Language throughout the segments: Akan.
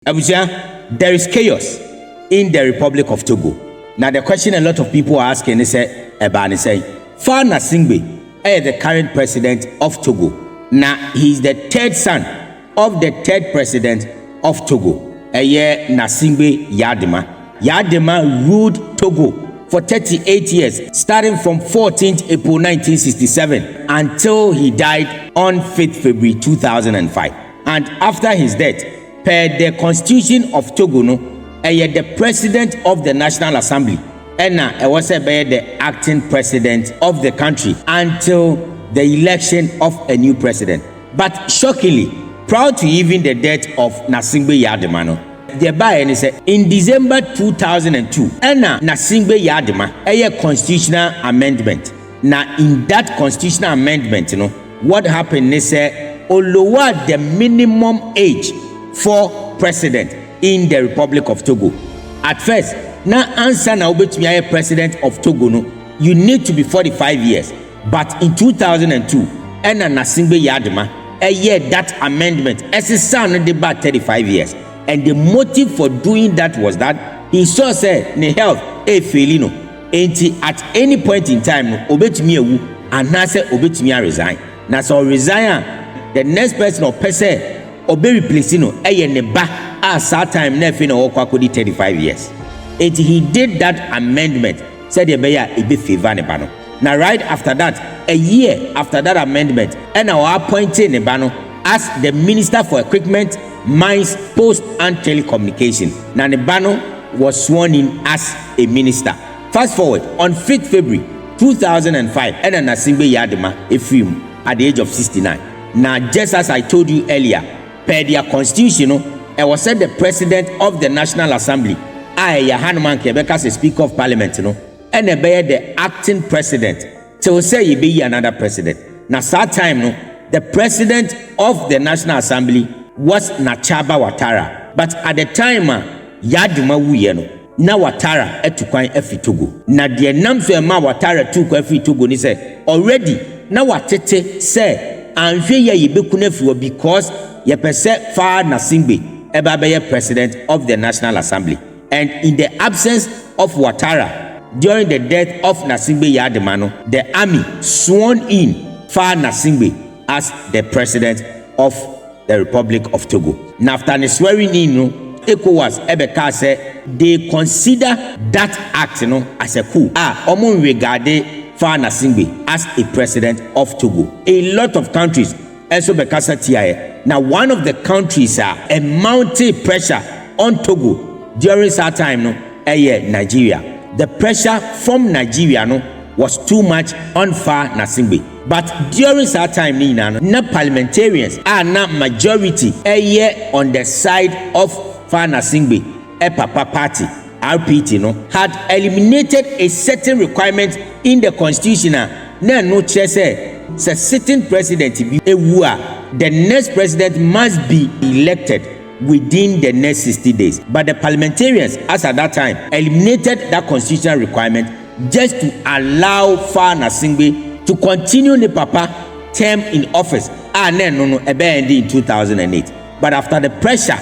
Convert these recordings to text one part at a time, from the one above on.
Abuja, there is chaos in the Republic of Togo. Now the question a lot of people are asking is Fa Nasingbe is the current president of Togo. Now he is the third son of the third president of Togo. Nasingbe Eyadema. Eyadema ruled Togo for 38 years, starting from 14th April 1967 until he died on 5th February 2005. And after his death, per the Constitution of Togo, the president of the National Assembly, and was the acting president of the country until the election of a new president. But shockingly, prior to even the death of Nasingbe Eyadema, in December 2002, Nasingbe Eyadema a constitutional amendment. Now, in that constitutional amendment, what happened is lower the minimum age for president in the Republic of Togo. At first, now answer now a president of Togo, you need to be 45 years. But in 2002, Nasingbe Eyadema that amendment as a son of about 35 years. And the motive for doing that was that he saw say ne health failino. At any point in time, obetumi ewu and na say obetumi resign. Na so resign, the next person or person obe replace no ne ba as that time na fe na okwa 35 years. He did that amendment, said the beya e be favor ne ba no. Now right after that, a year after that amendment, and our appointed ne ba no as the Minister for Equipment, Mines, Post and Telecommunication. Nanebano was sworn in as a minister. Fast forward, on 5th February 2005, Nasingbe Eyadema a film at the age of 69. Now, just as I told you earlier, per their constitution, I was said the president of the National Assembly, Hanuman Quebec as a Speaker of Parliament, and the acting president till say he be another president. Now, that time, the president of the National Assembly was Nachaba Ouattara. But at the time, Eyadema wuyeno na Ouattara etukwan efi Togo. Na de nam so ma Ouattara tukwa efi Togo ni say already na watete say anhwe ye yebeku na fi because ye pese Fa Nasingbe eba be president of the National Assembly. And in the absence of Ouattara during the death of Nasingbe Eyadema, the army sworn in Fa Nasingbe as the president of the Republic of Togo. Now, after the swearing in, ECOWAS Ebeka said they consider that act as a coup. Omo regarded Fa Nasingbe as a president of Togo. A lot of countries also Bekasa TIA. Now, one of the countries a mounting pressure on Togo during that time Nigeria. The pressure from Nigeria was too much on Fa Nasingbe. But during that time, na parliamentarians are not majority on the side of Fa Nasingbe, Papa Party, RPT, had eliminated a certain requirement in the constitution. No say sitting president the next president must be elected within the next 60 days. But the parliamentarians, as at that time, eliminated that constitutional requirement just to allow Fa Nasingbe to continue the papa term in office in 2008. But after the pressure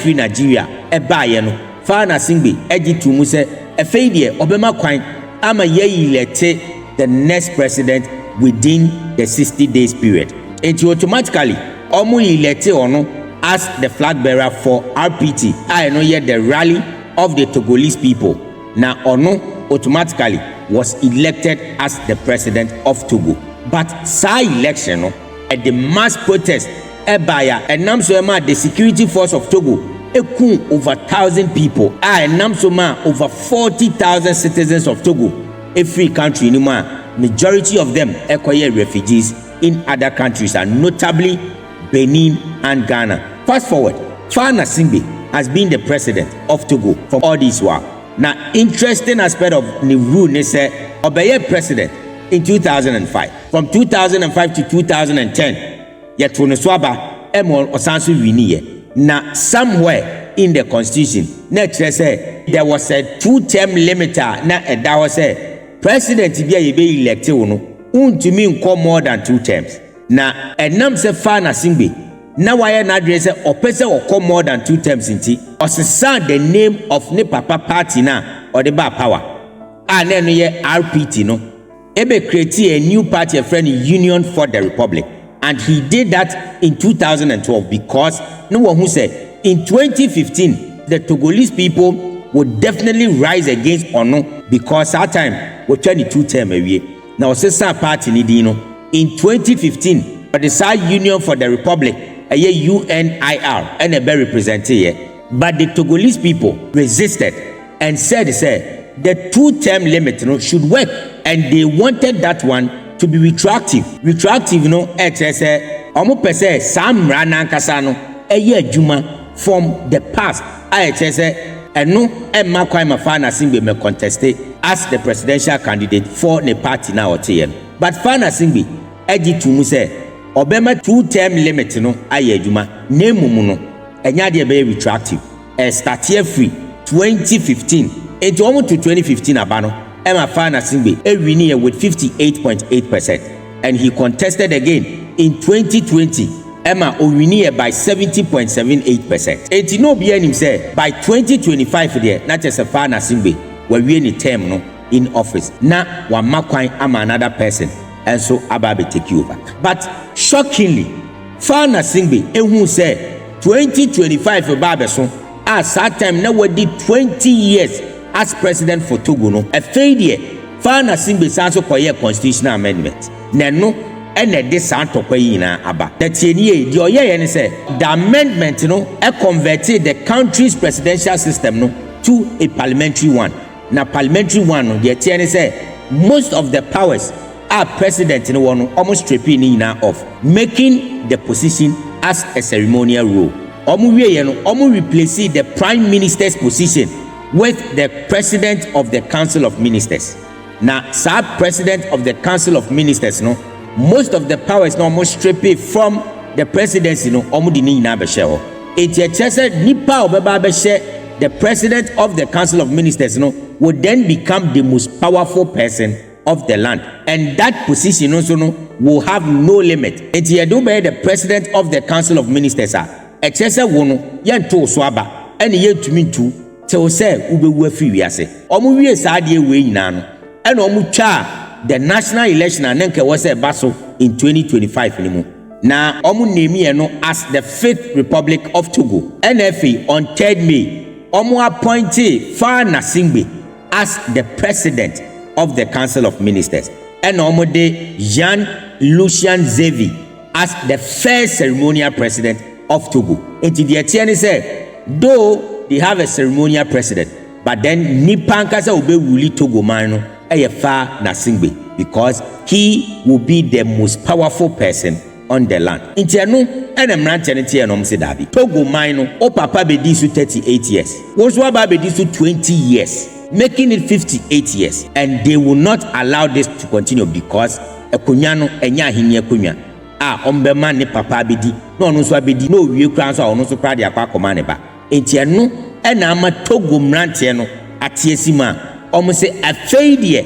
free Nigeria Fa Nasingbe to muse obema kwan ama ye elect the next president within the 60 days period. And automatically omo elect as the flag bearer for RPT the rally of the Togolese people. Now automatically was elected as the president of Togo. But sa election at the mass protest the security force of Togo over 1,000 people over 40,000 citizens of Togo, a free country majority of them refugees in other countries and notably Benin and Ghana. Fast forward, Fa Nasingbe has been the president of Togo for all this while. Now, interesting aspect of the rule is that Obeye president in 2005. From 2005 to 2010, Yatuneswaba Emol Osansu Viniye. Now, somewhere in the constitution, next say there was a 2-term limiter. Now, that was a president to be elected to mean more than 2 terms. Now, a name se Fa Nasingbe na why na address or person or come more than 2 terms inti or sound the name of ne papa party na or the bar power and then ye RPT no ebe create a new party, a friend Union for the Republic, and he did that in 2012 because no one who said in 2015 the Togolese people would definitely rise against Ono because that time we 22 term away. Now sister party ni dino in 2015 for the side Union for the Republic a UNIR and a very represented here, but the Togolese people resisted and said the 2-term limit should work, and they wanted that one to be retroactive. Retroactive, it says omo pese sam rana kasano juma from the past. It says no Emma Kwame Fana Singbe me contested as the presidential candidate for the party now or TM. But Fana Singbe eji to say obema 2-term limit juma name no enya de be retroactive. Start here free 2015 into almost to 2015 abano Emma Fana Singbe win with 58.8%, and he contested again in 2020. Emma Owiniye by 70.78%. Eti no be him say by 2025 there not just a Fana Singbe we win a term in office. Na wa makwan ama another person and so ababe take over. But shockingly Fana Singbe who say 2025 babe so as that time now we did 20 years as president for Togo no a failure. Fana Singbe sanso koye constitutional amendment no and this na aba that the oye say the amendment converted the country's presidential system to a parliamentary one. Now parliamentary one the tiene say most of the powers are president almost stripping off, making the position as a ceremonial role. Omu replace the prime minister's position with the president of the council of ministers. Now sub president of the council of ministers most of the powers almost stripped from the presidency omu di ni na be share. It nipa obeba be share the president of the council of ministers would then become the most powerful person of the land, and that position also will have no limit. It the president of the council of ministers wono yento so aba ene yetumi tu till say ubewu afi wiase omu wie saade we nyina no ene omu twa the national election anenke was a baso in 2025 anymore. Now omu name as the 5th Republic of Togo. NFA on 3rd May omu appointed Fana Singbe as the president of the Council of Ministers, and omu de Jean-Lucien Zevi as the first ceremonial president of Togo. And the Etienne said, though they have a ceremonial president, but then Nipankasa ube wuli Togo mano Fana Singbe, because he will be the most powerful person on the land. Intiano ene mranteneti enom se dabi. Togo mino o papa bedi su 38 years. Woswa ba bedi su 20 years, making it 58 years, and they will not allow this to continue because ekunyano enya hinie kunya. Ombema ne papa bedi no onu so abedi no wie kran so onu so kra de akwa koma ne ba. Intiano ena ama Togo mrante no atiesima omo se afeidie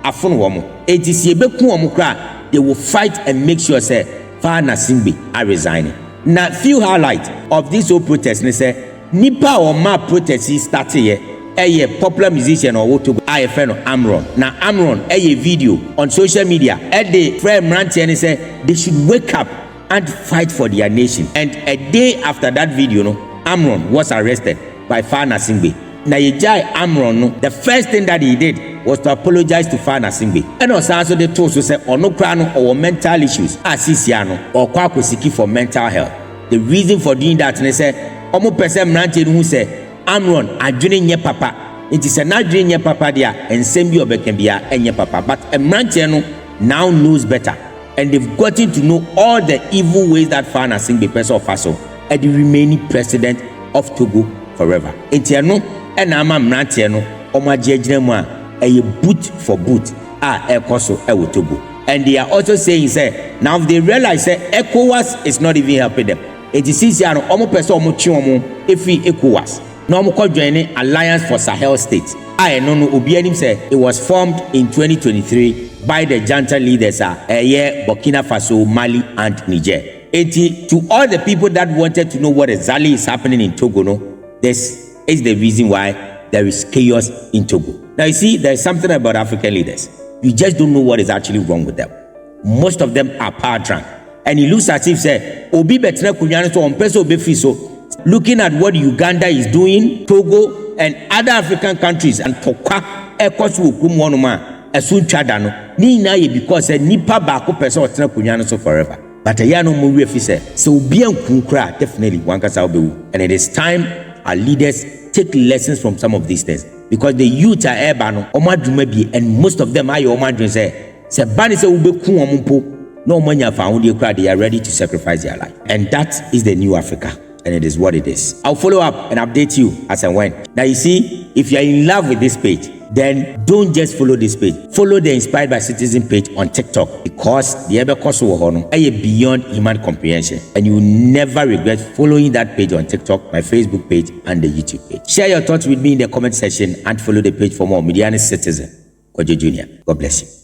afun womo etisi ebeku womo kra, they will fight and make sure say Fana Singbe are resigning. Now few highlight of this whole protest ne say nipa or ma protest start here a popular musician or what to go friend of Amron. Now Amron a video on social media at the friend Mranti and say they should wake up and fight for their nation. And a day after that video Amron was arrested by Fana Singbe. Now Amron the first thing that he did was to apologize to Fana Singbe. And also they told to say no crano or mental issues asisiano or kwako siki for mental health. The reason for doing that they say omo person mranche who say Amron adwene nye papa. It is an adwene nye papa dia and same bi obekembia enye papa, but a mranche now knows better, and they've gotten to know all the evil ways that Fana Singbe person of Faso and the remaining president of Togo forever. Entiano and ama mranche omo agejina mu a boot for boot ekoso Togo. And they are also saying say now if they realize say ECOWAS is not even helping them, it is easy and almost person omo chi omo efi ECOWAS no mo joining Alliance for Sahel States. No obi anim say it was formed in 2023 by the junta leaders Burkina Faso, Mali and Niger. To all the people that wanted to know what exactly is happening in Togo, no, this is the reason why there is chaos in Togo. Now you see, there is something about African leaders. You just don't know what is actually wrong with them. Most of them are power drunk. And it looks as if say, Obi betna kunyano so ompeso obi free. So looking at what Uganda is doing, Togo and other African countries, and Tokwa ekosu okumonoma esun chadano. Ni na ye because nipa baako person otena kunyano so forever. But a yano mu we fi say so obi ankun kra definitely one kasa obewu. And it is time our leaders take lessons from some of these things, because the youth are urbano omadwuma bi, and most of them are omadwun say bani say ubeku ompo. No money found, they are ready to sacrifice their life. And that is the new Africa. And it is what it is. I'll follow up and update you as and when. Now you see, if you're in love with this page, then don't just follow this page. Follow the Inspired by Citizen page on TikTok, because the ever cost beyond human comprehension. And you will never regret following that page on TikTok, my Facebook page, and the YouTube page. Share your thoughts with me in the comment section and follow the page for more. Mediana Citizen, Kojo Jr. God bless you.